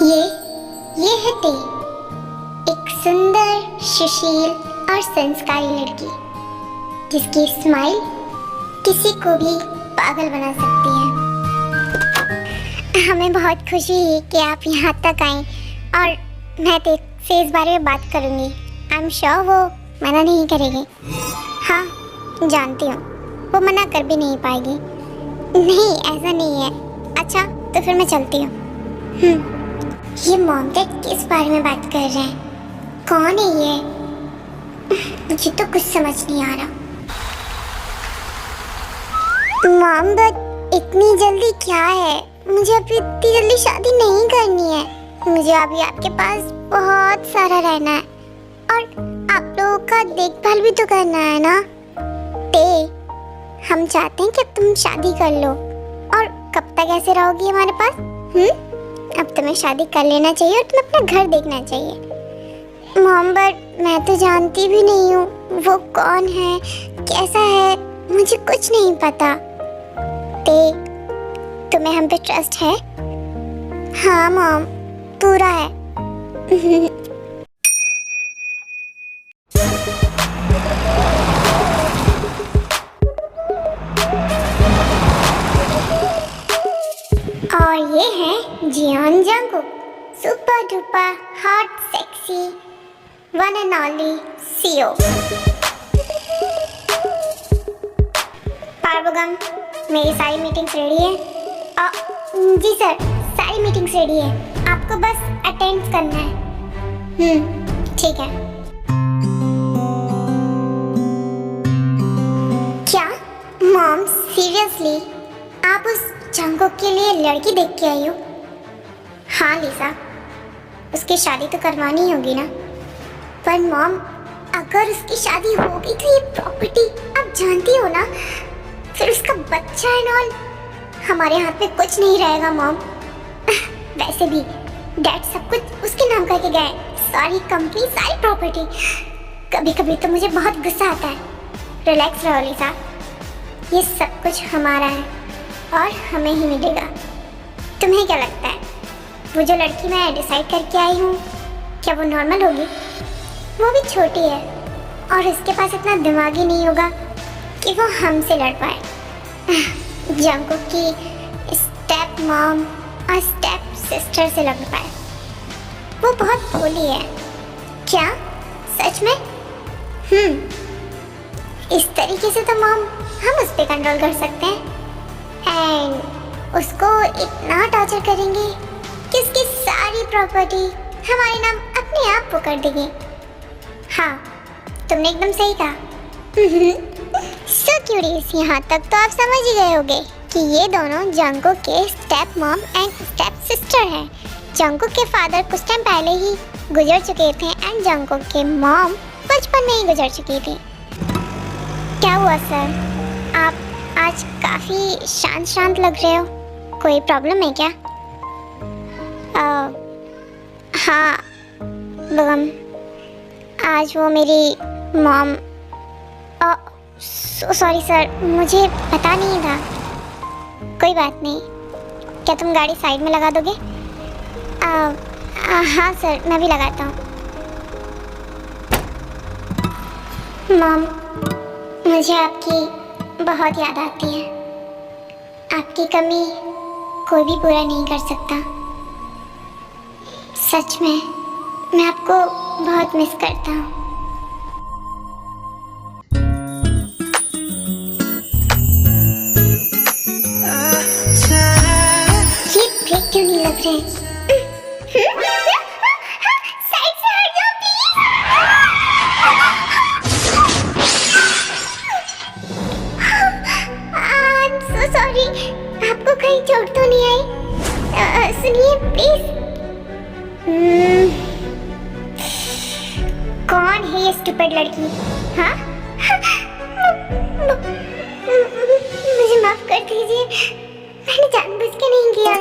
ये है ते, एक सुंदर, सुशील और संस्कारी लड़की जिसकी स्माइल किसी को भी पागल बना सकती है। हमें बहुत खुशी है कि आप यहाँ तक आए और मैं ते से इस बारे में बात करूँगी। आई एम श्योर वो मना नहीं करेगी। हाँ, जानती हूँ वो मना कर भी नहीं पाएगी। नहीं, ऐसा नहीं है। अच्छा, तो फिर मैं चलती हूँ। ये मॉम डैड किस बारे में बात कर रहे हैं? कौन है ये? मुझे तो कुछ समझ नहीं आ रहा। मॉम डैड, इतनी जल्दी क्या है? मुझे अभी इतनी जल्दी शादी नहीं करनी है। मुझे अभी आपके पास बहुत सारा रहना है और आप लोगों का देखभाल भी तो करना है ना। ते, हम चाहते हैं कि तुम शादी कर लो। और कब तक ऐसे रहोगी हमारे पास? अब तुम्हें शादी कर लेना चाहिए और तुम्हें अपना घर देखना चाहिए। मॉम, बट मैं तो जानती भी नहीं हूँ वो कौन है, कैसा है, मुझे कुछ नहीं पता। ते, तुम्हें हम पे ट्रस्ट है? हाँ मॉम, पूरा है। और ये है Jeon Jungkook, super duper hot sexy one and only CEO. पार्वगम, मेरी सारी मीटिंग्स रेडी है। जी सर, सारी मीटिंग्स रेडी है, आपको बस अटेंड करना है। ठीक है। क्या मॉम, सीरियसली आप उस जंगकुक के लिए लड़की देख के आई हो? हाँ लिसा, उसकी शादी तो करवानी होगी ना। पर मॉम, अगर उसकी शादी होगी तो ये प्रॉपर्टी आप जानती हो ना, फिर उसका बच्चा एंड ऑल, हमारे हाथ में कुछ नहीं रहेगा मॉम। वैसे भी डैड सब कुछ उसके नाम करके गए, सारी कंपनी, सारी प्रॉपर्टी। कभी कभी तो मुझे बहुत गुस्सा आता है। रिलैक्स रहो लिसा, ये सब कुछ हमारा है और हमें ही मिलेगा। तुम्हें क्या लगता है, वो जो लड़की मैं डिसाइड करके आई हूँ, क्या वो नॉर्मल होगी? वो भी छोटी है और उसके पास इतना दिमाग ही नहीं होगा कि वो हमसे लड़ पाए। जंगकुक की स्टेप मॉम और स्टेप सिस्टर से लड़ पाए। वो बहुत भोली है। क्या सच में? इस तरीके से तो मॉम हम उस पर कंट्रोल कर सकते हैं एंड उसको इतना टॉर्चर करेंगे कि उसकी सारी प्रॉपर्टी हमारे नाम अपने आप वो कर देंगे। हाँ, तुमने एकदम सही कहा। सो क्यूरियस, यहाँ तक तो आप समझ ही गए होंगे कि ये दोनों जंगकुक के step mom and step sister हैं। जंगकुक के फादर कुछ टाइम पहले ही गुजर चुके थे एंड जंगकुक के मॉम बचपन में ही गुजर चुकी थी। क्या हुआ सर, आप आज काफ़ी शांत शांत लग रहे हो, कोई प्रॉब्लम है क्या? हाँ बगम, आज वो मेरी मॉम, सॉरी सर, मुझे पता नहीं था। कोई बात नहीं, क्या तुम गाड़ी साइड में लगा दोगे? हाँ सर, मैं भी लगाता हूँ। मॉम, मुझे आपकी बहुत याद आती है। आपकी कमी कोई भी पूरा नहीं कर सकता। सच में मैं आपको बहुत मिस करता हूँ। ये ब्रेक क्यों नहीं लग रहे? साइड से हट जाओ प्लीज। I'm so sorry, आपको कहीं चोट तो नहीं आई? सुनिए प्लीज। कौन है ये स्टूपिड लड़की? हाँ? मुझे माफ कर दीजिए, मैंने जानबूझ के नहीं किया।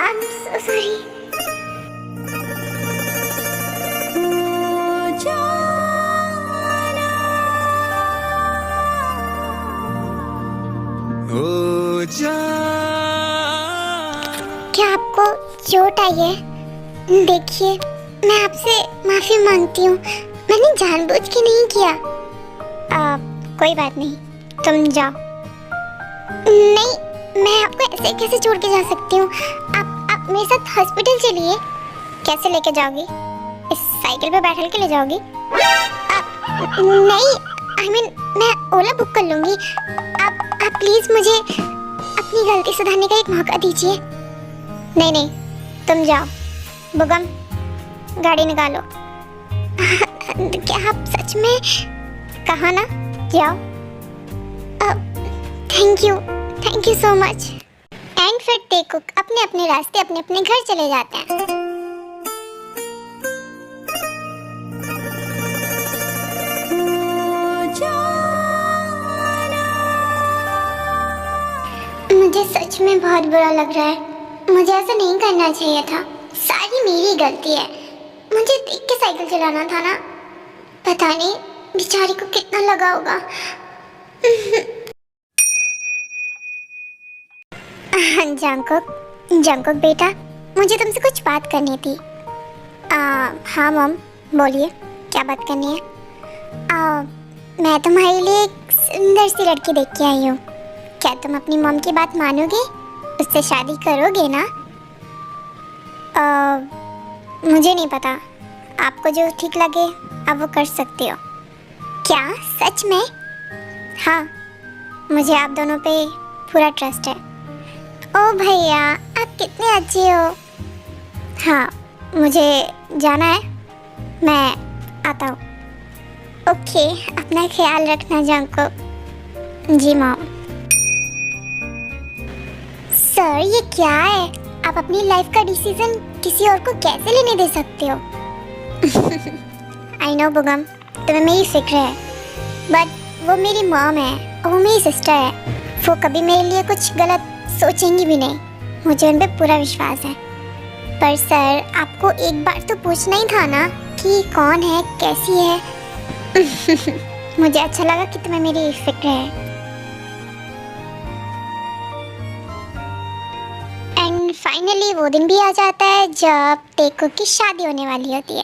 I'm so sorry। क्या आपको चोट आई है। देखिए, मैं आपसे माफी मांगती हूँ, मैंने जानबूझ के नहीं किया। कोई बात नहीं, तुम जाओ। नहीं, मैं आपको ऐसे कैसे छोड़ के जा सकती हूँ? आप मेरे साथ हॉस्पिटल चलिए। कैसे लेके जाओगी? इस साइकिल पे बैठल के ले जाओगी? नहीं, मैं ओला बुक कर लूंगी। आप प्लीज मुझे अपनी गलती सुधारने का एक मौका दीजिए। नहीं नहीं, तुम जाओ। बुगम, गाड़ी निकालो। क्या आप सच में? कहा ना, जाओ। Thank you so much. And फिर देखो अपने अपने रास्ते अपने अपने घर चले जाते हैं। मुझे सच में बहुत बुरा लग रहा है। मुझे ऐसा नहीं करना चाहिए था। सारी मेरी गलती है। मुझे देख के साइकिल चलाना था ना। पता नहीं बेचारी को कितना लगा होगा। जंकुक बेटा, मुझे तुमसे कुछ बात करनी थी। हाँ मॉम, बोलिए, क्या बात करनी है? मैं तुम्हारे लिए एक सुंदर सी लड़की देख के आई हूँ। क्या तुम अपनी मॉम की बात मानोगे? उससे शादी करोगे ना? मुझे नहीं पता, आपको जो ठीक लगे आप वो कर सकते हो। क्या सच में? हाँ, मुझे आप दोनों पे पूरा ट्रस्ट है। ओ भैया, आप कितने अच्छे हो। हाँ, मुझे जाना है, मैं आता हूँ। ओके, अपना ख्याल रखना जंकुक। जी मॉम। सर, ये क्या है? आप अपनी लाइफ का डिसीजन किसी और को कैसे लेने दे सकते हो? आई नो बुगम, तुम्हें मेरी फिक्र है, बट वो मेरी मॉम है और वो मेरी सिस्टर है। वो कभी मेरे लिए कुछ गलत सोचेंगी भी नहीं। मुझे उन पे पूरा विश्वास है। पर सर, आपको एक बार तो पूछना ही था ना कि कौन है, कैसी है। मुझे अच्छा लगा कि तुम्हें मेरी फिक्र है। एंड फाइनली वो दिन भी आ जाता है जब टेको की शादी होने वाली होती है।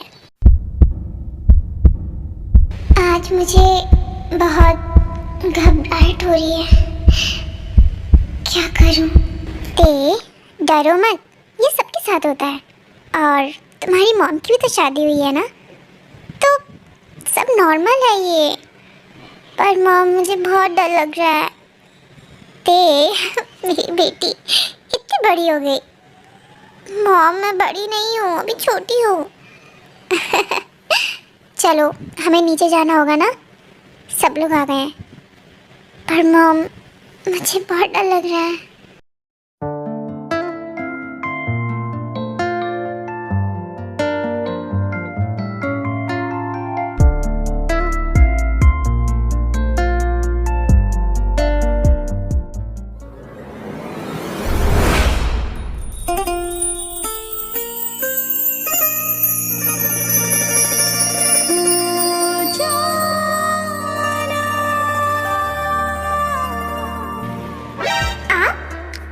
आज मुझे बहुत घबराहट हो रही है। क्या करूं? डरो मत, ये सबके साथ होता है। और तुम्हारी मॉम की भी तो शादी हुई है ना, तो सब नॉर्मल है ये। पर मॉम, मुझे बहुत डर लग रहा है। मेरी बेटी इतनी बड़ी हो गई। मॉम, मैं बड़ी नहीं हूँ, अभी छोटी हूँ। चलो, हमें नीचे जाना होगा ना, सब लोग आ गए हैं। पर मॉम, मुझे बहुत डर लग रहा है।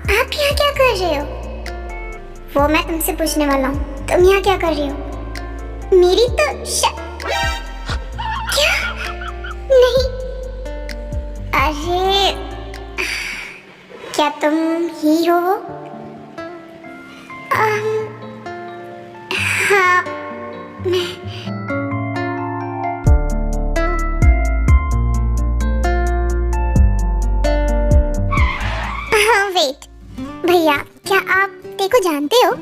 आप यहाँ क्या कर रहे हो? वो मैं तुमसे पूछने वाला हूँ, तुम यहाँ क्या कर रही हो? मेरी तो क्या? नहीं, अरे क्या तुम ही हो वो? हाँ, मैं। हाँ, वेट भैया, क्या आप टेको जानते हो?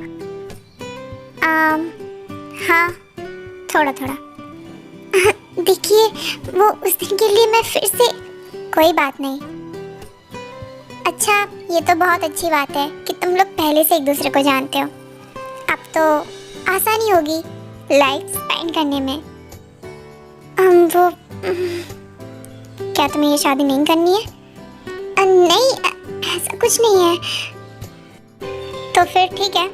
हाँ, थोड़ा थोड़ा। देखिए, वो उस दिन के लिए मैं फिर से। कोई बात नहीं। अच्छा, ये तो बहुत अच्छी बात है कि तुम लोग पहले से एक दूसरे को जानते हो। अब तो आसानी होगी लाइफ स्पेंड करने में। वो क्या तुम्हें ये शादी नहीं करनी है? नहीं, ऐसा कुछ नहीं है। तो फिर ठीक है,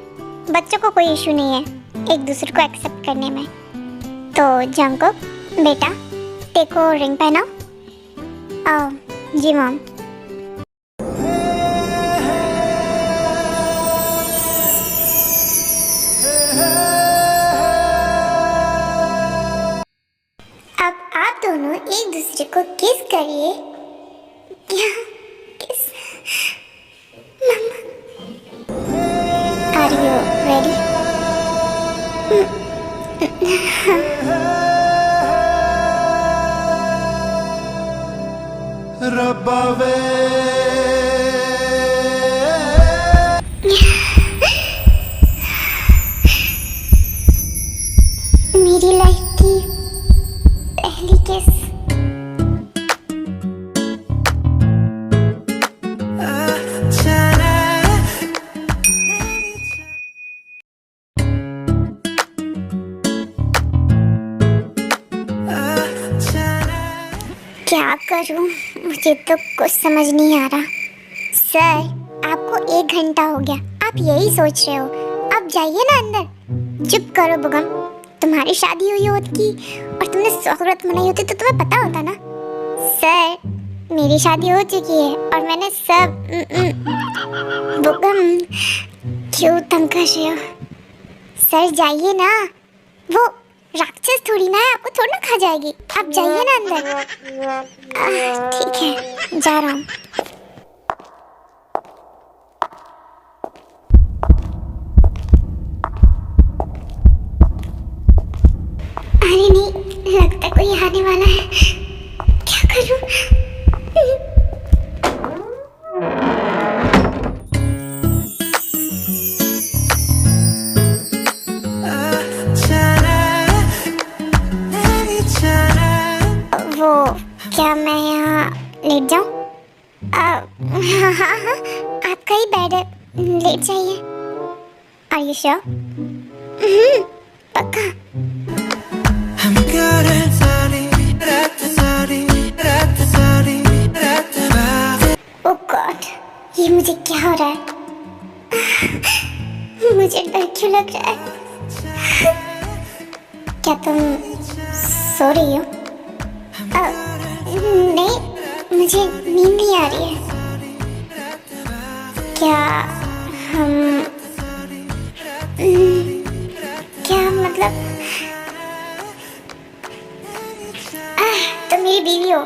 बच्चों को कोई इशू नहीं है एक दूसरे को एक्सेप्ट करने में। तो जंकुक बेटा, टेको रिंग पहनाओ। जी मॉम। करिए। क्या? किस? मम्मा, आर यू रेडी? रब्बा वे मेरी लाइफ की पहली किस। क्या करूं, मुझे तो कुछ समझ नहीं आ रहा। सर, आपको 1 घंटा हो गया, आप यही सोच रहे हो। अब जाइए ना अंदर। चुप करो बुगम, तुम्हारी शादी हुई होती और तुमने शौहरत मनाई होती तो तुम्हें पता होता ना। सर, मेरी शादी हो चुकी है और मैंने सब बुगम, क्यों तंग कर रहे हो? सर जाइए ना, वो राक्षस थोड़ी ना है, आपको थोड़ा ना खा जाएगी। आप जाइए ना अंदर। ठीक है, जा रहा हूँ। अरे नहीं, लगता है कोई आने वाला है। क्या करूँ? वो क्या मैं यहाँ लेट जाऊँ? हाँ हाँ हाँ, आपका ही बेड है, लेट जाइए। Are you sure? पक्का? ओह गॉड, ये मुझे क्या हो रहा है? मुझे डर क्यों लग रहा है? क्या तुम सो रही हो? नहीं, मुझे नींद नहीं आ रही है। क्या हम क्या मतलब तुम मेरी बीवी हो?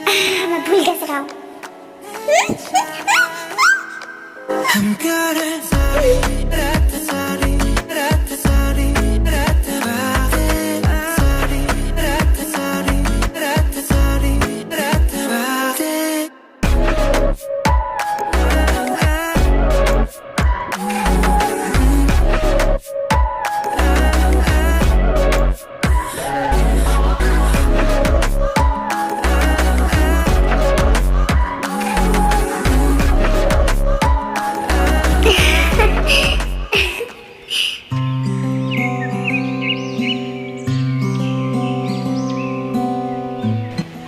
मैं भूल कैसे रहा हूँ?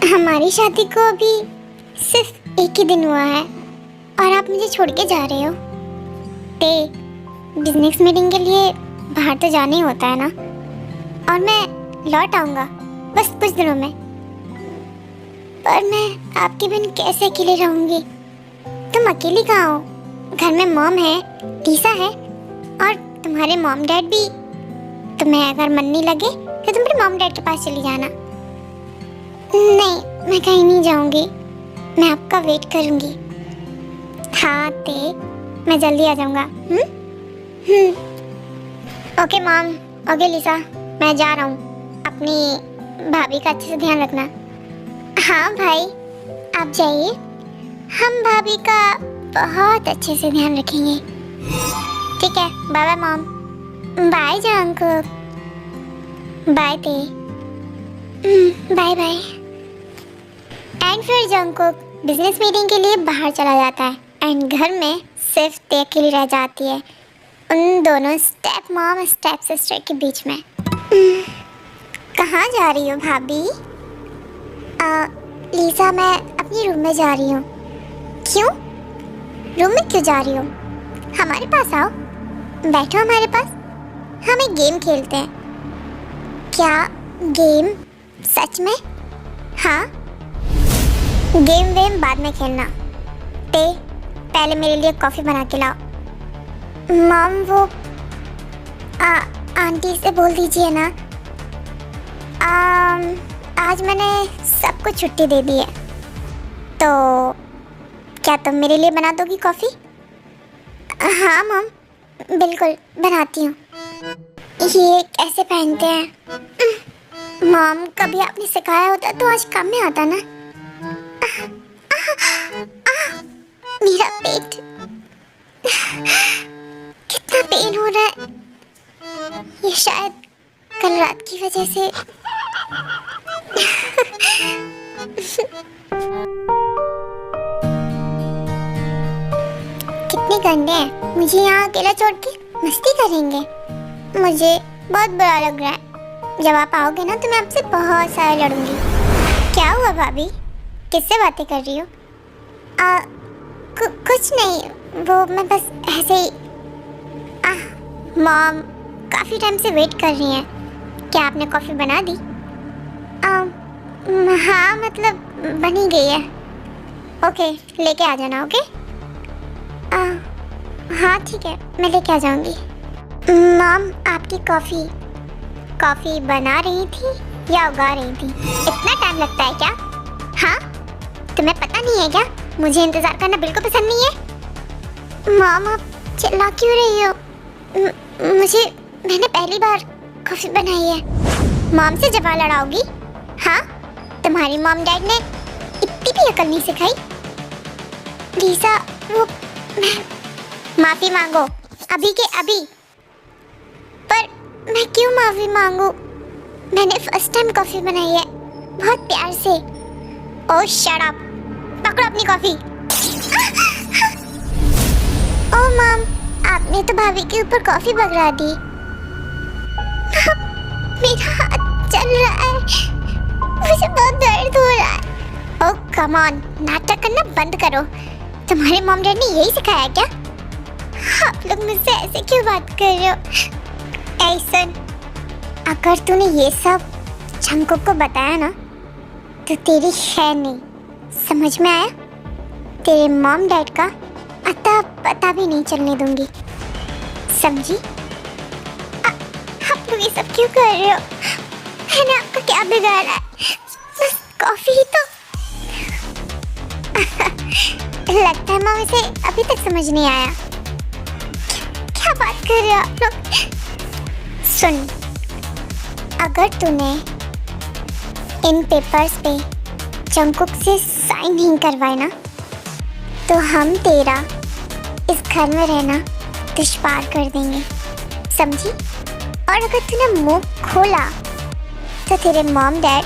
हमारी शादी को अभी सिर्फ 1 ही दिन हुआ है और आप मुझे छोड़ के जा रहे हो। बिजनेस मीटिंग के लिए बाहर तो जाना ही होता है ना, और मैं लौट आऊँगा बस कुछ दिनों में। पर मैं आपके बिन कैसे अकेले रहूँगी? तुम अकेली कहाँ हो? घर में मॉम है, टीसा है और तुम्हारे मॉम डैड भी। तुम्हें अगर मन नहीं लगे तो तुम मेरे मॉम डैड के पास चली जाना। नहीं, मैं कहीं नहीं जाऊंगी, मैं आपका वेट करूंगी। हाँ मैं जल्दी आ जाऊंगा। ओके मॉम, ओके लिसा, मैं जा रहा हूँ। अपनी भाभी का अच्छे से ध्यान रखना। हाँ भाई, आप जाइए, हम भाभी का बहुत अच्छे से ध्यान रखेंगे। ठीक है, bye bye mom. Bye Jungkook. Bye Tae. Bye bye. And फिर जंकुक बिजनेस मीटिंग के लिए बाहर चला जाता है एंड घर में सिर्फ ते अकेली रह जाती है उन दोनों स्टेप मॉम स्टेप सिस्टर के बीच में। कहाँ जा रही हो भाभी? लीसा, मैं अपनी रूम में जा रही हूँ। क्यों? रूम में क्यों जा रही हो? हमारे पास आओ, बैठो हमारे पास, हम एक गेम खेलते हैं। क्या गेम? सच में? हाँ, गेम वेम बाद में खेलना। पहले मेरे लिए कॉफ़ी बना के लाओ। मॉम, वो आंटी से बोल दीजिए ना। आज मैंने सबको छुट्टी दे दी है, तो क्या तुम मेरे लिए बना दोगी कॉफ़ी? हाँ मॉम, बिल्कुल बनाती हूँ। ये कैसे पहनते हैं? मॉम, कभी आपने सिखाया होता तो आज काम में आता ना। मेरा पेट, कितना पेन हो रहा है। ये शायद कल रात की वजह से। कितने गंदे हैं, मुझे यहाँ अकेला छोड़ के मस्ती करेंगे। मुझे बहुत बुरा लग रहा है। जब आप आओगे ना तो मैं आपसे बहुत सारा लड़ूंगी। क्या हुआ भाभी, किससे बातें कर रही हो? कुछ नहीं, वो मैं बस ऐसे ही। मॉम काफ़ी टाइम से वेट कर रही हैं। क्या आपने कॉफ़ी बना दी? हाँ, मतलब बन ही गई है। ओके, लेके आ जाना। ओके, हाँ ठीक है, मैं लेके आ जाऊंगी। मॉम, आपकी कॉफ़ी बना रही थी या उगा रही थी? इतना टाइम लगता है क्या? हाँ, तुम्हें पता नहीं है क्या? मुझे इंतज़ार करना बिल्कुल पसंद नहीं है। मॉम, आप चिल्ला क्यों रही हो? मैंने पहली बार कॉफ़ी बनाई है। मॉम से जवाब लड़ाओगी? हाँ, तुम्हारी मॉम डैड ने इतनी भी अकल नहीं सिखाई। लीसा, वो माफ़ी मांगो अभी के अभी। पर मैं क्यों माफ़ी मांगू? मैंने फर्स्ट टाइम कॉफ़ी बनाई है, बहुत प्यार से। ओह शट अप, पकड़ो अपनी कॉफ़ी। ओह मॉम, आपने तो भाभी के ऊपर कॉफ़ी बगरा दी। मेरा हाथ चल रहा है, मुझे बहुत दर्द हो रहा है। ओह कम ऑन, नाटक करना बंद करो। तुम्हारे मॉम डैड ने यही सिखाया क्या? आप लोग मुझसे ऐसे क्यों बात कर रहे हो? ऐसन, अगर तूने ये सब जंगकुक को बताया ना तो तेरी खैर नहीं। समझ में आया? तेरे मॉम डैड का अता पता भी नहीं चलने दूंगी, समझी? आप लोग ये सब क्यों कर रहे हो? मैंने आपका क्या बिगाड़ा है? बस कॉफी ही तो। लगता है मॉम इसे अभी तक समझ नहीं आया। क्या बात कर रहे हो आप लोग? सुन, अगर तूने इन पेपर्स पे जंगकुक से साइन नहीं करवाए ना तो हम तेरा इस घर में रहना दुश्वार कर देंगे, समझी? और अगर तूने मुंह खोला तो तेरे मॉम डैड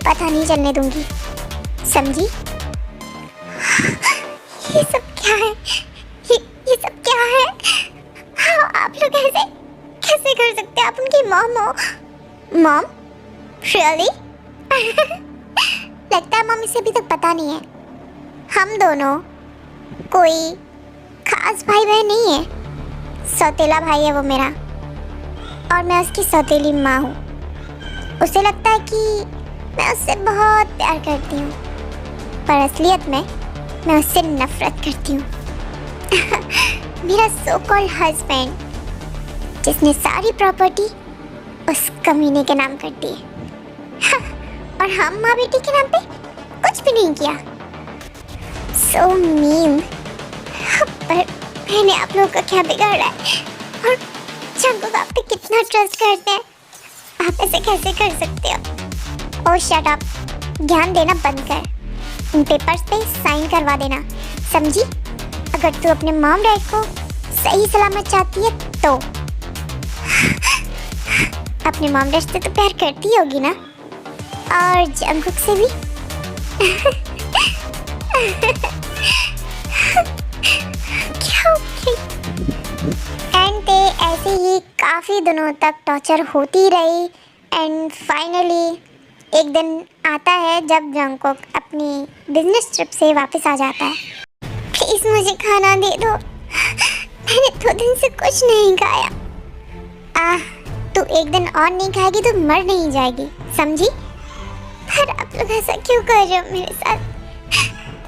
पता नहीं चलने दूंगी, समझी? ये सब क्या है? ये सब क्या है? हाँ, आप लोग ऐसे कैसे कर सकते हैं? आप उनकी मॉम हो। मॉम? रियली? लगता है मॉम इसे अभी तक पता नहीं है। हम दोनों कोई खास भाई बहन नहीं है। सौतेला भाई है वो मेरा, और मैं उसकी सौतेली माँ हूँ। उसे लगता है कि मैं उससे बहुत प्यार करती हूँ, पर असलियत में मैं उससे नफरत करती हूँ। मेरा सो कॉल्ड हस्बैंड, जिसने सारी प्रॉपर्टी उस कमीने के नाम कर दी है। और हम माँ बेटी के नाम पे कुछ भी नहीं किया। So mean. पर मैंने आप लोगों का क्या बिगाड़ा है? और जंगकुक आप पे कितना ट्रस्ट करते हैं, आप ऐसे कैसे कर सकते हो? ओह शट अप, ज्ञान देना बंद कर। इन पेपर्स पे साइन करवा देना, समझी? अगर तू अपने मॉम डैड को सही सलामत चाहती है तो। अपने मॉम डैड से तो प्यार करती होगी ना, और जंगकुक से भी। क्या एंड ऐसे ही काफ़ी दिनों तक टॉर्चर होती रही। एंड फाइनली एक दिन आता है जब जंगकुक अपनी बिजनेस ट्रिप से वापस आ जाता है। प्लीज़ मुझे खाना दे दो, मैंने 2 दिन से कुछ नहीं खाया। तू एक दिन और नहीं खाएगी तो मर नहीं जाएगी, समझी? पर आप लोग ऐसा क्यों कर रहे हो मेरे साथ?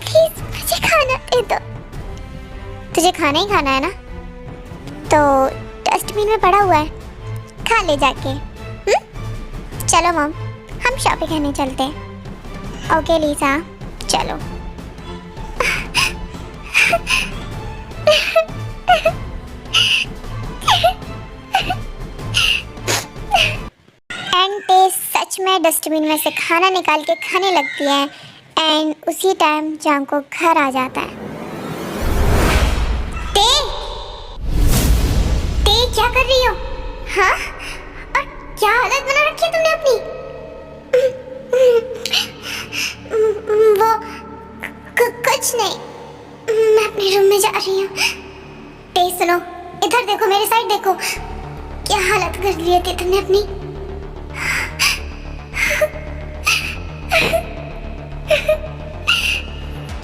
प्लीज़ मुझे खाना दे दो। तुझे खाना ही खाना है ना, तो डस्टबिन में पड़ा हुआ है, खा ले जाके। चलो मॉम, हम शॉपिंग करने चलते हैं। ओके लीसा, चलो। एंड ते सच में डस्टबिन में से खाना निकाल के खाने लगती है एंड उसी टाइम जांको घर आ जाता है। ते क्या कर रही हो? हाँ, और क्या हालत बना रखी है तुमने अपनी? वो कुछ नहीं, मैं अपने रूम में जा रही हूँ। ते सुनो, इधर देखो, मेरी साइड देखो, क्या हालत कर ली है तुमने अपनी।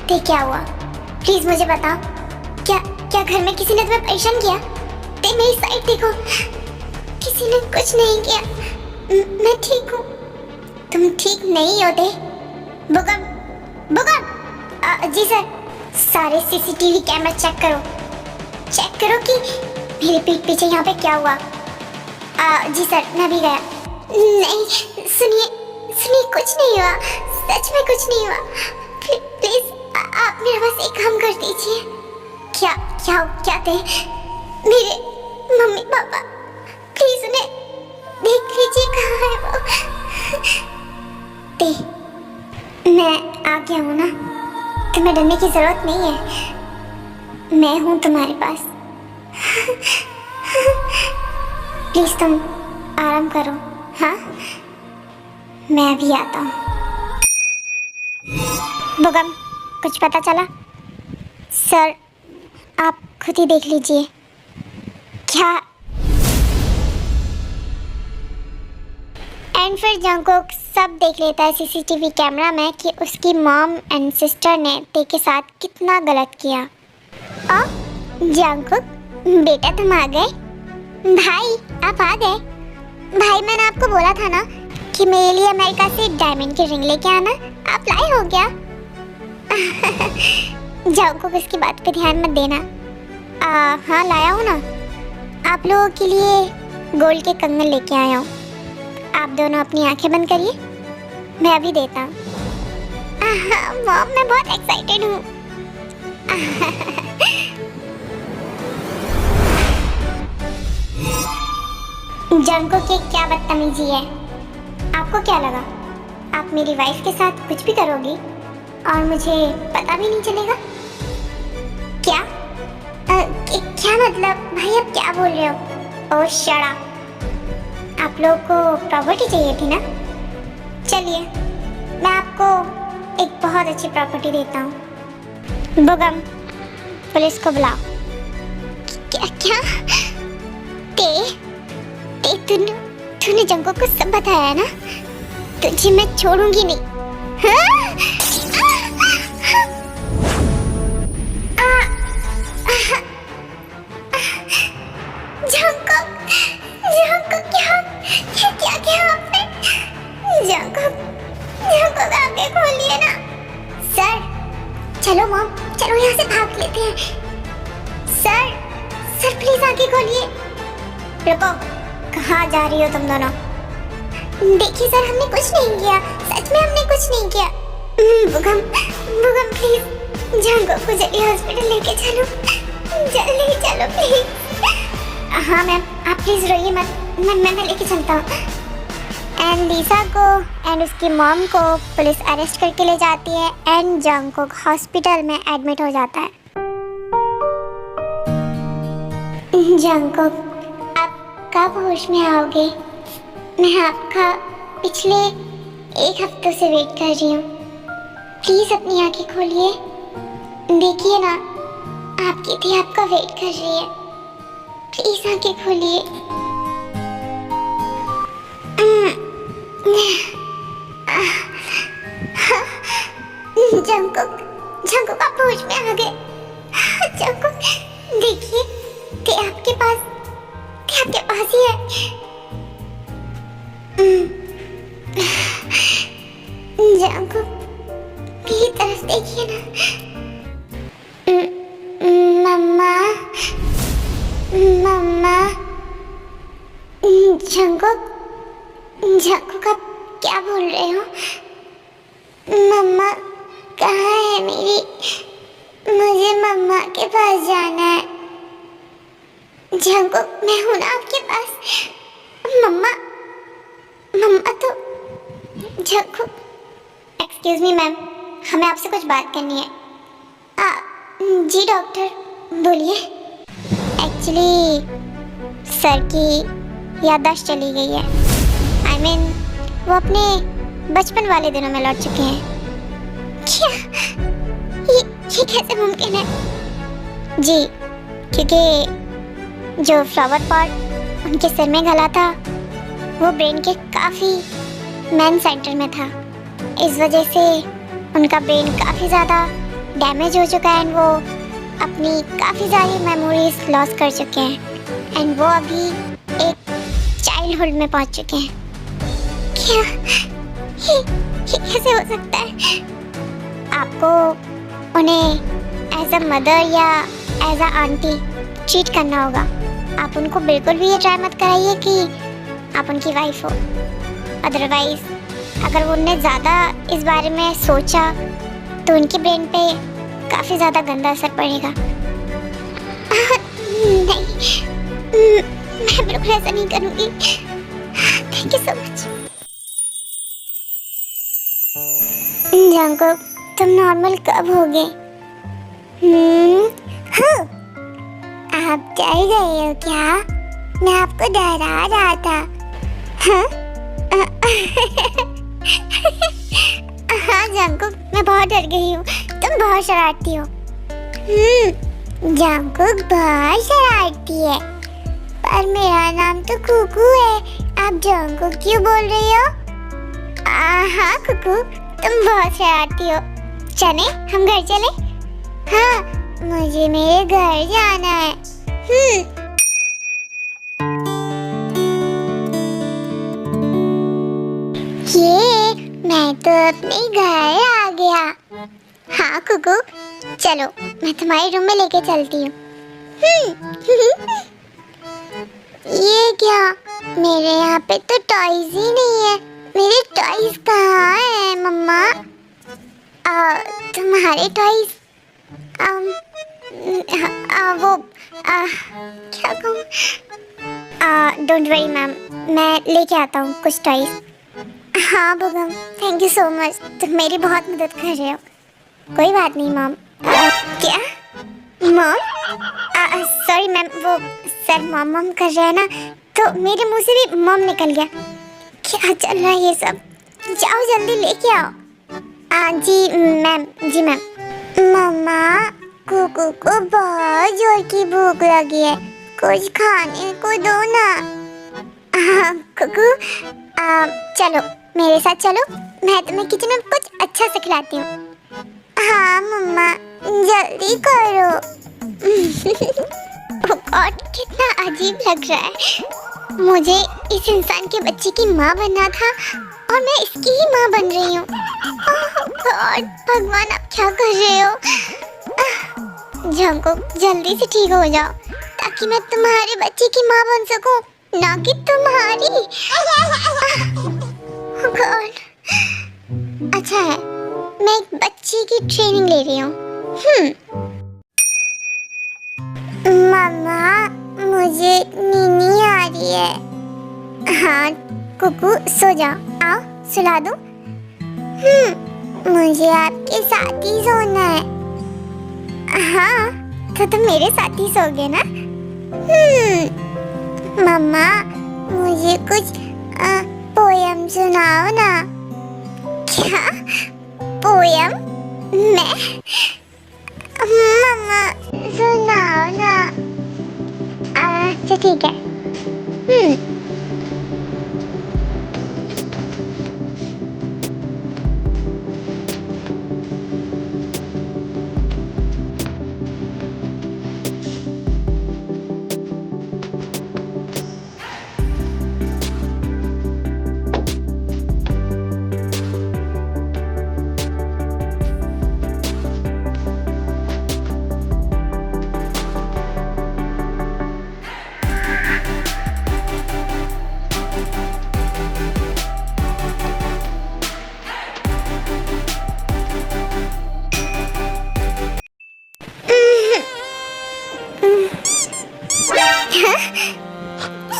ते क्या हुआ? प्लीज मुझे बताओ, क्या घर में किसी ने तुम्हें परेशान किया? ते मेरी साइड देखो, किसी ने कुछ नहीं किया, मैं ठीक हूँ। तुम ठीक नहीं हो ते? बुगम, जी सर। सारे सीसीटीवी कैमरा चेक करो कि मेरे पीठ पीछे यहाँ पे क्या हुआ। जी सर, मैं भी गया। नहीं, सुनिए, कुछ नहीं हुआ, सच में कुछ नहीं हुआ। प्लीज आप मेरे पास एक काम कर दीजिए। क्या थे? मेरे मम्मी पापा, प्लीज उन्हें देख लीजिए, कहाँ है वो? ते, मैं आ गया हूँ ना, तुम्हें डरने की जरूरत नहीं है, मैं हूँ तुम्हारे पास। प्लीज तुम आराम करो, हाँ? मैं अभी आता हूँ। बुगम, कुछ पता चला? सर, आप खुद ही देख लीजिए। क्या? एंड फिर जंगकुक सब देख लेता है सीसीटीवी कैमरा में कि उसकी मॉम एंड सिस्टर ने ते के साथ कितना गलत किया। जंगकुक, बेटा तुम आ गए? भाई आप आ गए? भाई मैंने आपको बोला था ना कि मेरे लिए अमेरिका से डायमंड की रिंग लेके आना, आप लाए हो क्या? जंगकुक इसकी बात पे ध्यान मत देना। हाँ लाया हूँ ना, आप लोगों के लिए गोल्ड के कंगन लेके आया हूँ। आप दोनों अपनी आंखें बंद करिए, मैं अभी देता हूँ। मॉम, मैं बहुत एक्साइटेड हूँ। जंगकुक की क्या बदतमीजी है? आपको क्या लगा आप मेरी वाइफ के साथ कुछ भी करोगी और मुझे पता भी नहीं चलेगा? क्या क्या मतलब? भाई आप क्या बोल रहे हो? ओह शट अप। आप लोगों को प्रॉपर्टी चाहिए थी ना? चलिए मैं आपको एक बहुत अच्छी प्रॉपर्टी देता हूँ। बुगम, पुलिस को बुलाओ। क्या? तूने जंगकुक को सब बताया है ना? तुझे मैं छोड़ूंगी नहीं। हाँ? जंगकुक क्या आपने? जंगकुक आगे खोलिए ना। सर, चलो मॉम, चलो यहाँ से भाग लेते हैं। सर प्लीज आगे खोलिए। रुको, कहाँ जा रही हो तुम दोनों? देखिए सर, हमने कुछ नहीं किया, सच में हमने कुछ नहीं किया। बुगम प्लीज जंगकुक को जल्दी हॉस्पिटल लेके चलो, जल्दी चलो प्लीज। हाँ मैम, आप प्लीज रोइए मत, मैं लेके चलता हूँ। एंड लीसा को एंड उसकी मॉम को पुलिस अरेस्ट करके ले जाती है एंड जंगकुक हॉस्पिटल में एडमिट हो जाता है। जंगकुक, कब होश में आओगे? मैं आपका पिछले 1 हफ्ते से वेट कर रही हूँ। प्लीज अपनी आंखें खोलिए, देखिए ना, आपकी थी आपका वेट कर रही है। प्लीज आंखें खोलिए। जंगकुक आप होश में आ गए। जंगकुक देखिए, ते आपके पास ही है। जंगकुक मेरी तरफ देखिए ना। मम्मा जंगकुक क्या बोल रहे हो? मम्मा कहाँ है मेरी? मुझे मम्मा के पास जाना है। जंगकुक, मैं हूँ ना आपके पास। मम्मा, मम्मा तो जंगकुक। एक्सक्यूज मी मैम, हमें आपसे कुछ बात करनी है। जी डॉक्टर, बोलिए। एक्चुअली सर की याददाश्त चली गई है। I mean, वो अपने बचपन वाले दिनों में लौट चुके हैं। क्या? ये कैसे मुमकिन है? जी, क्योंकि जो फ्लावर पॉट उनके सिर में गला था वो ब्रेन के काफ़ी मेन सेंटर में था। इस वजह से उनका ब्रेन काफ़ी ज़्यादा डैमेज हो चुका है एंड वो अपनी काफ़ी सारी मेमोरीज लॉस कर चुके हैं एंड वो अभी एक चाइल्डहुड में पहुंच चुके हैं। क्या? ये कैसे हो सकता है? आपको उन्हें एज अ मदर या एज अ आंटी ट्रीट करना होगा। आप उनको बिल्कुल भी ये ट्राई मत कराइए कि आप उनकी वाइफ हो। अदरवाइज अगर वो उनने ज़्यादा इस बारे में सोचा तो उनके ब्रेन पे काफ़ी ज़्यादा गंदा असर पड़ेगा। नहीं, मैं बिल्कुल ऐसा नहीं करूँगी। Thank you so much. Jungkook, तुम नॉर्मल कब होगे? हाँ, आप डर गए हो क्या? मैं आपको डरा रहा था। हाँ? हाँ जंगकुक, मैं बहुत डर गई हूँ। तुम बहुत शरारती हो। जंगकुक बहुत शरारती है, पर मेरा नाम तो कुकू है। आप जंगकुक क्यों बोल रही हो? हाँ कुकू, तुम बहुत शरारती हो। चले, हम घर चले? हाँ, मुझे मेरे घर जाना है। ये मैं तो अपने घर आ गया। हाँ कुकू, चलो मैं तुम्हारे रूम में लेके चलती हूँ। ये क्या? मेरे यहाँ पे तो टॉयज ही नहीं है। मेरे टॉयज कहाँ है मम्मा? तुम्हारे टॉयज? वो क्या कहूँ? डोंट वरी मैम, मैं लेके आता हूँ कुछ टॉयज। हाँ बुगम, थैंक यू सो मच, तुम मेरी बहुत मदद कर रहे हो। कोई बात नहीं मॉम। क्या मॉम? सॉरी मैम, वो सर मॉम कर रहे हैं ना, तो मेरे मुंह से भी मॉम निकल गया। क्या चल रहा है ये सब? जाओ जल्दी लेके आओ। जी मैम, जी मैम। मम्मा, कुकू को बहुत जोर की भूख लगी है, कुछ खाने को दो ना। कुकू, चलो मेरे साथ चलो, मैं तुम्हें किचन में कुछ अच्छा से खिलाती हूँ। हाँ मम्मा, जल्दी करो। Oh God, कितना अजीब लग रहा है। मुझे इस इंसान के बच्चे की माँ बनना था और मैं इसकी ही माँ बन रही हूँ। Oh God, भगवान आप क्या कर रहे हो? जंगकुक, जल्दी से ठीक हो जाओ ताकि मैं तुम्हारे बच्चे की माँ बन सकूं, ना कि तुम्हारी। Oh God, अच्छा है मैं एक बच्चे की ट्रेनिंग ले रही हूँ। मम्मा, मुझे नींद आ रही है। हाँ कुकू, सो जाओ, आओ सुला दूँ। मुझे आपके साथ ही सोना है। हाँ, तो तुम मेरे साथ ही सोगे ना? मम्मा, मुझे कुछ पोयम सुनाओ ना। क्या पोयम? मैं? मम्मा सुनाओ ना। अच्छा ठीक है।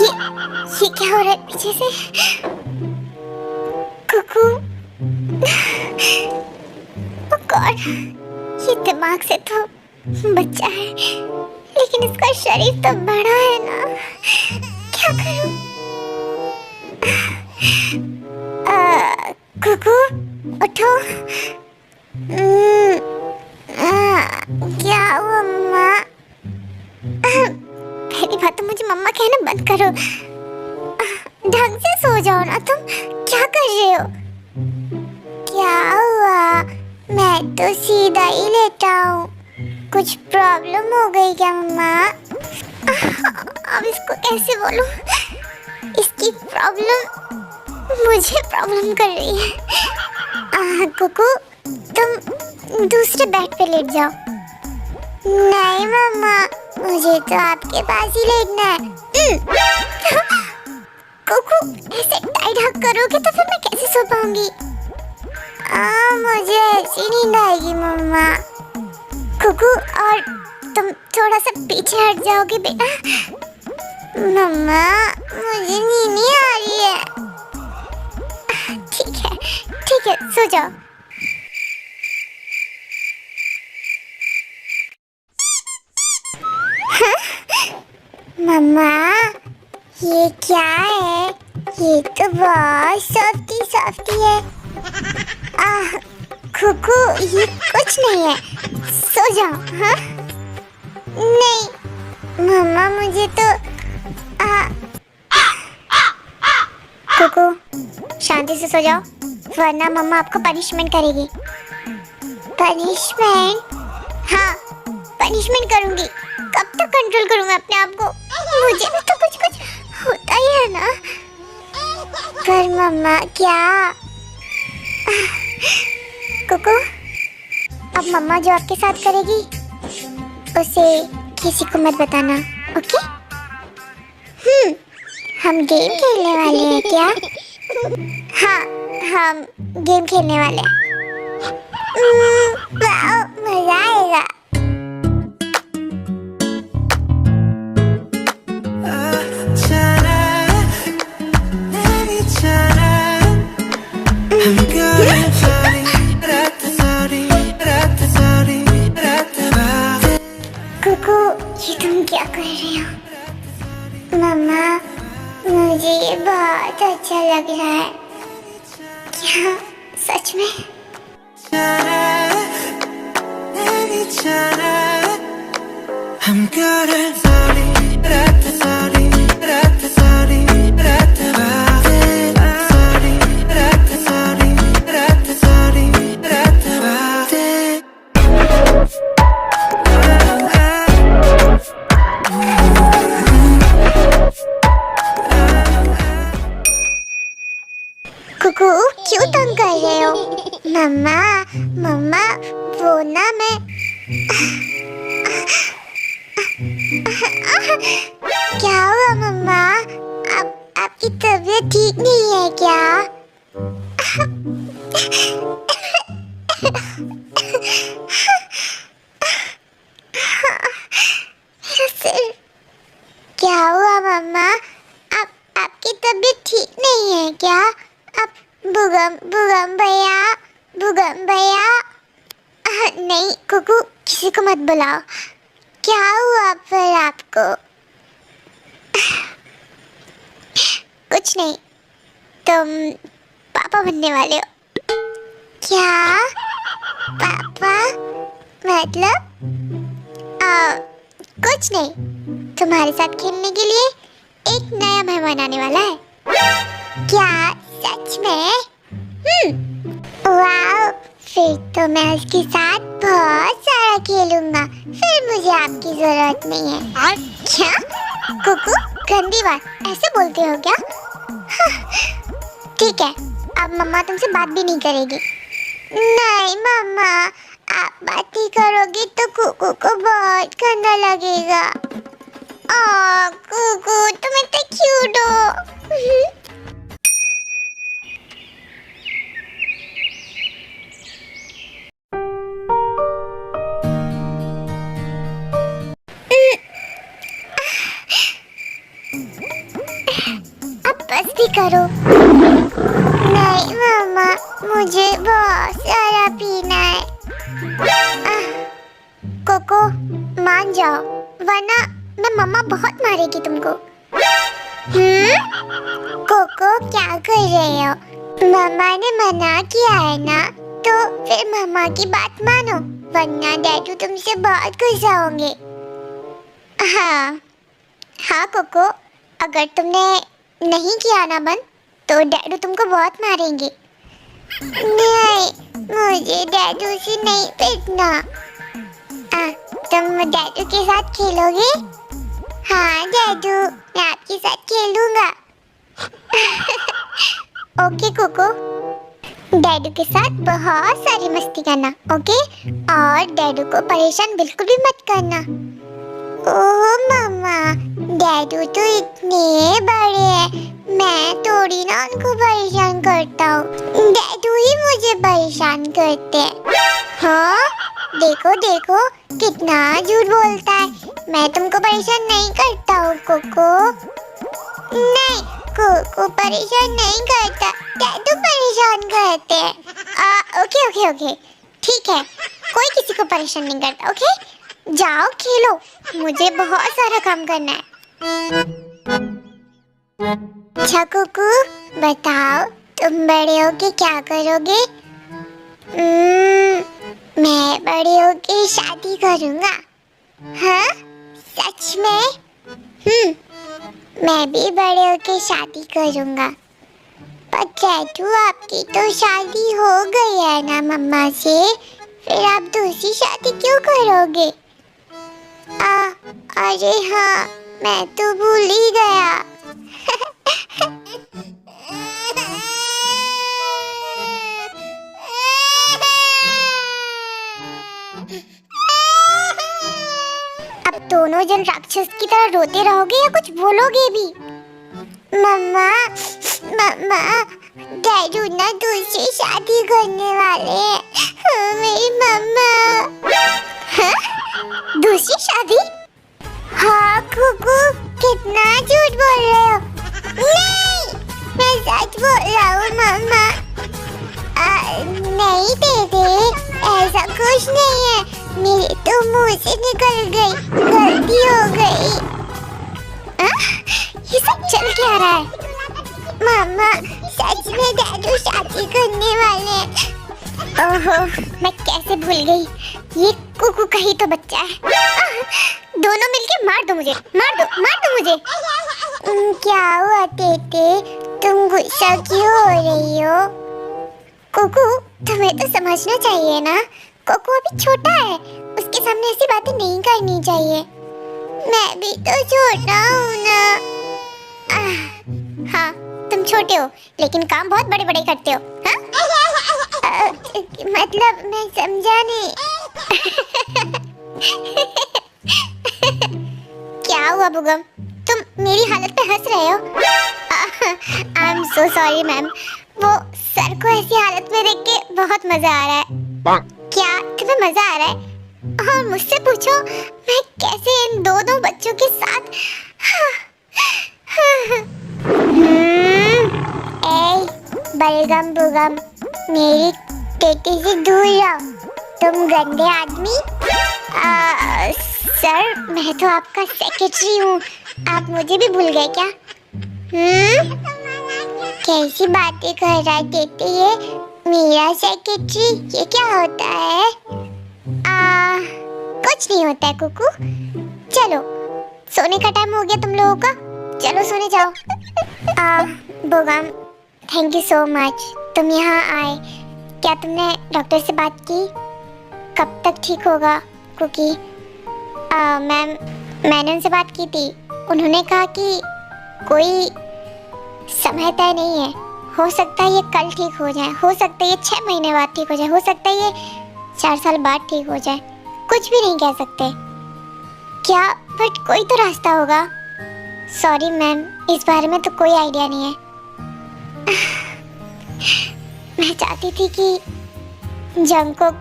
ये क्या हो रहा है पीछे से? कुकू, oh God, ये दिमाग से तो बच्चा है, लेकिन इसका शरीर तो बड़ा है ना। क्या करूं? कुकू, उठो। क्या हुआ मम्मा? पहली बात तो मुझे मम्मा कहना बंद करो। ढंग से सो जाओ ना तुम। क्या कर रहे हो? क्या हुआ? मैं तो सीधा ही लेटा हूँ। कुछ प्रॉब्लम हो गई क्या मम्मा? अब इसको कैसे बोलूं? इसकी प्रॉब्लम मुझे प्रॉब्लम कर रही है। कुकू, तुम दूसरे बेड पे लेट जाओ। नहीं मम्मा, मुझे तो आपके पास ही लेटना है। कुकू, ऐसे टाइट हक करोगे तो फिर मैं कैसे सो पाऊंगी? मुझे ऐसी नींद आएगी मम्मा। कुकू, और तुम थोड़ा सा पीछे हट जाओगे बेटा? मम्मा, मुझे नींद नहीं आ रही है। ठीक है, सो जाओ। मम्मा, ये क्या है? ये तो बहुत सॉफ्टी है। कुकू, ये कुछ नहीं है, सो जाओ। हाँ? नहीं मम्मा, मुझे तो कुकू, शांति से सो जाओ, वरना मम्मा आपको पनिशमेंट करेगी। पनिशमेंट? हाँ, पनिशमेंट करूंगी। कब तक कंट्रोल करूंगा अपने आप को? मुझे भी तो कुछ होता ही है ना। पर मम्मा क्या? कुकू, अब मम्मा जो आपके साथ करेगी उसे किसी को मत बताना, ओके? हम गेम खेलने वाले हैं क्या? हाँ, हम गेम खेलने वाले हैं। मजा आएगा। कुकू, ये तुम क्या कर रहे हो? मम्मा, मुझे ये बहुत अच्छा लग रहा है। क्या सच में? कुकू, क्यों तंग कर रहे हो? मम्मा, वो ना मैं क्या हुआ मम्मा? आपकी तबीयत ठीक नहीं है क्या? मेरा सिर। क्या हुआ मम्मा? आपकी तबीयत ठीक नहीं है क्या? आप भुगम भैया। नहीं कुकू, किसी को मत बुलाओ। क्या हुआ फिर आपको? कुछ नहीं, तुम पापा बनने वाले हो। क्या? पापा मतलब? कुछ नहीं, तुम्हारे साथ खेलने के लिए एक नया मेहमान आने वाला है। क्या सच में? वाह, फिर तो मैं उसके साथ बहुत सारा खेलूंगा। फिर मुझे आपकी जरूरत नहीं है। और क्या? कुकू, गंदी बात ऐसे बोलते हो क्या? ठीक है, अब मम्मा तुमसे बात भी नहीं करेगी। नहीं मम्मा, आप बात ही करोगी तो कुकू को बहुत गंदा लगेगा। कुकू, तुम इतने क्यूट हो। भी करो। नहीं मम्मा, मुझे बहुत सारा पीना है। कोको मान जाओ, वरना मैं मम्मा बहुत मारेगी तुमको। कोको क्या कर रहे हो? मम्मा ने मना किया है ना, तो फिर मम्मा की बात मानो, वरना डैडू तुमसे बहुत गुस्सा होंगे। हाँ कोको, अगर तुमने नहीं किया ना बंद, तो डैडू तुमको बहुत मारेंगे। नहीं, मुझे डैडू से नहीं पिटना। तुम डैडू के साथ खेलोगे? हाँ डैडू, मैं आपके साथ खेलूंगा। ओके कोको, डैडू के साथ बहुत सारी मस्ती करना, ओके? और डैडू को परेशान बिल्कुल भी मत करना। ओह मम्मा, डैडू तो इतने बड़े हैं, मैं थोड़ी ना उनको परेशान करता हूँ, डैडू ही मुझे परेशान करते हैं। हाँ, देखो देखो कितना झूठ बोलता है, मैं तुमको परेशान नहीं करता हूँ कोको। नहीं, कोको परेशान नहीं करता, डैडू परेशान करते हैं। ओके ओके ओके, ठीक है, कोई किसी को परेशान नहीं करता, ओके? जाओ खेलो, मुझे बहुत सारा काम करना है। अच्छा कुकू, बताओ तुम बड़े होके क्या करोगे? मैं बड़े होके शादी करूँगा। हाँ, सच में? मैं भी बड़े होके शादी करूँगा। पर डैडू, आपकी तो शादी हो गई है ना मम्मा से, फिर आप दूसरी शादी क्यों करोगे? अरे हाँ, मैं तो भूल ही गया। अब दोनों जन राक्षस की तरह रोते रहोगे या कुछ बोलोगे भी? मम्मा, मम्मा, डैडू ना दूसरी शादी करने वाले हैं। मेरी मम्मा। हाँ? दूसरी शादी? हाँ कुकू, कितना झूठ बोल रहे हो? नहीं, मैं सच बोल रहा हूँ मम्मा। नहीं दीदी, ऐसा कुछ नहीं है, मेरे तो मुंह से निकल गई, गलती हो गई। ये सब चल क्या रहा है? मम्मा, सच में डैडू शादी करने वाले हैं। ओहो, मैं कैसे भूल गई, ये कुकू का ही तो बच्चा है। दोनों मिलके मार दो मुझे, मार दो मुझे। क्या हुआ तेते, तुम गुस्सा क्यों हो रही हो? कोको, तुम्हें तो समझना चाहिए ना, कोको अभी छोटा है, उसके सामने ऐसी बातें नहीं करनी चाहिए। मैं भी तो छोटा हूँ ना। हाँ, तुम छोटे हो, लेकिन काम बहुत बड़े बड़े करते हो। हाँ? मतलब मैं समझा नहीं। क्या हुआ बुगम, तुम मेरी हालत पे हंस रहे हो? I am so sorry ma'am, वो सर को ऐसी हालत में देख के बहुत मजा आ रहा है। क्या तुम्हें मजा आ रहा है? और मुझसे पूछो, मैं कैसे इन दो बच्चों के साथ। बलगम बुगम, मेरी टेटी से दूर रहो, तुम गंदे आदमी। सर, मैं तो आपका सेक्रेटरी हूँ, आप मुझे भी भूल गए क्या? कैसी बातें कर रहा है टेटी, ये मेरा सेक्रेटरी, ये क्या होता है? कुछ नहीं होता है कुकू, चलो सोने का टाइम हो गया तुम लोगों का, चलो सोने जाओ। बुगम, थैंक यू सो मच, तुम यहाँ आए। क्या तुमने डॉक्टर से बात की? कब तक ठीक होगा? क्योंकि मैंने उनसे बात की थी, उन्होंने कहा कि कोई समय तय नहीं है, हो सकता है ये कल ठीक हो जाए, हो सकता है ये 6 महीने बाद ठीक हो जाए, हो सकता है ये 4 साल बाद ठीक हो जाए, कुछ भी नहीं कह सकते। क्या बट कोई तो रास्ता होगा। सॉरी मैम, इस बारे में तो कोई आइडिया नहीं है। मैं चाहती थी कि जंगकुक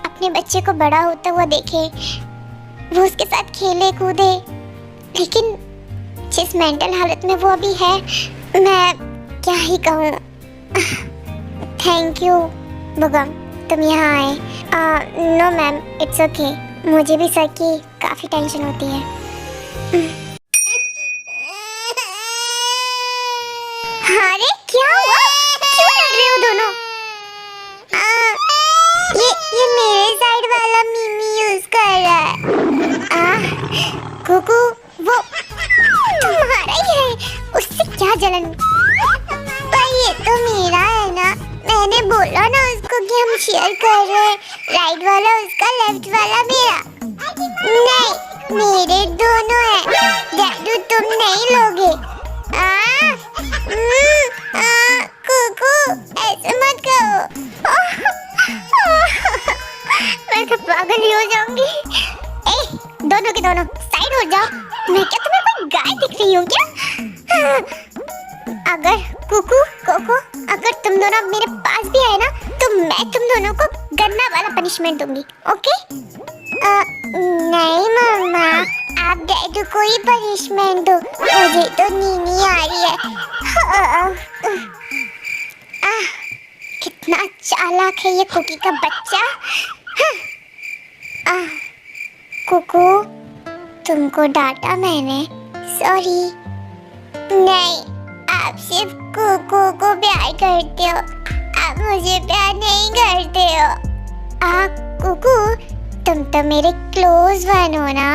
अपने बच्चे को बड़ा होता हुआ देखे, वो उसके साथ खेले कूदे, लेकिन जिस मेंटल हालत में वो अभी है, मैं क्या ही कहूँ। थैंक यू बुगम, तुम यहाँ आए। No ma'am, it's okay. मुझे भी सर की काफ़ी टेंशन होती है। अरे क्या हुआ? क्यों लड़ रहे हो दोनों? ये मेरे साइड वाला मीमी यूज कर रहा है। कुकू वो तुम्हारा ही है, उससे क्या जलन? पर ये तो मेरा है ना, मैंने बोला ना उसको कि हम शेयर कर रहे हैं, राइट वाला उसका, लेफ्ट वाला मेरा। नहीं, मेरे दोनों हैं। डैडू तुम नहीं लोगे। कुकू ऐसे मत करो। मैं तो पागल ही हो जाऊंगी। दोनों के दोनों साइड हो जाओ। मैं क्या तुम्हें कोई गाय दिख रही हूँ क्या? अगर कुकू कोको, अगर तुम दोनों मेरे पास भी आए ना, तो मैं तुम दोनों को गन्ना वाला पनिशमेंट दूंगी। ओके? नहीं मम्मा, आप डैडू को ही पनिशमेंट दो, मुझे तो नीनी आ रही है। कितना चालाक है ये कुकी का बच्चा। कुकू, तुमको डांटा मैंने, सॉरी। नहीं, आप सिर्फ कुकू को प्यार करते हो, आप मुझे प्यार नहीं करते हो। कुकू, तुम तो मेरे क्लोज वन हो ना।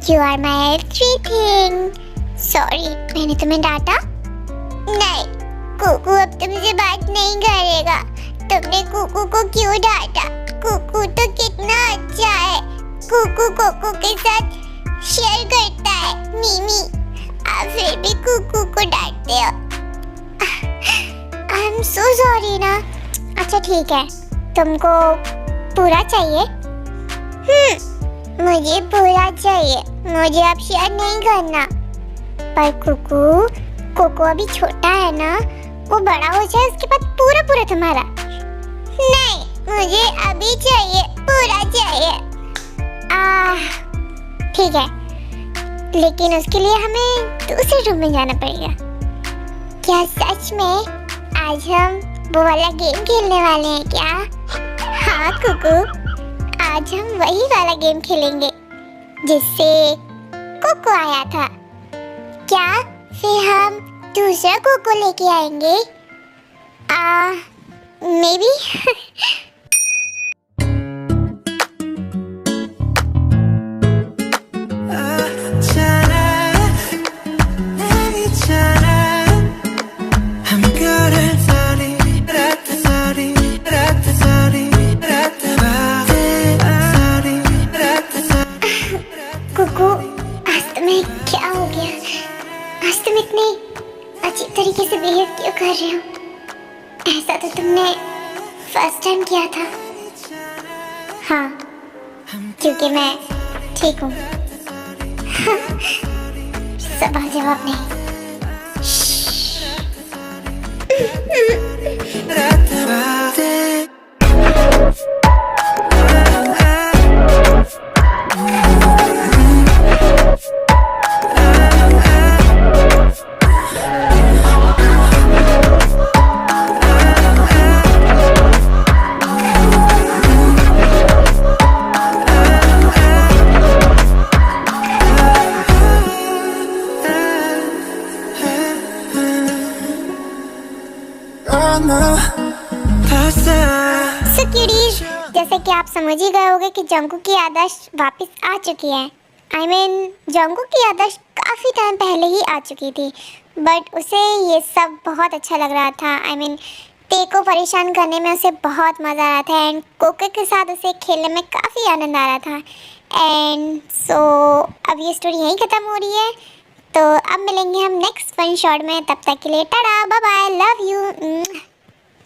You are my everything. Sorry, मैंने तुम्हें डांटा? नहीं, कुकू अब तुमसे बात नहीं करेगा। तुमने कुकू को क्यों डांटा? कुकू तो कितना अच्छा है, कुकू कोको के साथ शेयर करता है। मीमी, आप फिर भी कुकू को डांटते हो। आई एम सो सॉरी ना। अच्छा ठीक है, तुमको पूरा चाहिए? मुझे पूरा चाहिए, मुझे अब शेयर नहीं करना। पर कुकू अभी छोटा है ना, वो बड़ा हो जाए उसके बाद पूरा पूरा तुम्हारा। नहीं, मुझे अभी चाहिए, पूरा चाहिए। ठीक है, लेकिन उसके लिए हमें दूसरे रूम में जाना पड़ेगा। क्या सच में आज हम वो वाला गेम खेलने वाले हैं क्या? हाँ कुकू, आज हम वही वाला गेम खेलेंगे जिससे कोको आया था। क्या फिर हम दूसरा कोको लेके आएंगे? May be. कुकू, आज तुम्हें क्या हो गया? आज तुम इतने अजीब तरीके से बिहेव क्यों कर रहे हो? ऐसा तो तुमने फर्स्ट टाइम किया था। हाँ, क्योंकि मैं ठीक हूँ। सवाल जवाब नहीं। जैसे कि आप समझ ही गए होंगे कि जंगकुक की याददाश्त वापस आ चुकी है। जंगकुक की याददाश्त काफ़ी टाइम पहले ही आ चुकी थी, बट उसे ये सब बहुत अच्छा लग रहा था। ते को परेशान करने में उसे बहुत मज़ा आ रहा था एंड कोको के साथ उसे खेलने में काफ़ी आनंद आ रहा था। एंड सो अब ये स्टोरी यहीं ख़त्म हो रही है, तो अब मिलेंगे हम नेक्स्ट वन शॉट में। तब तक के लिए ta-ta, bye bye, love you.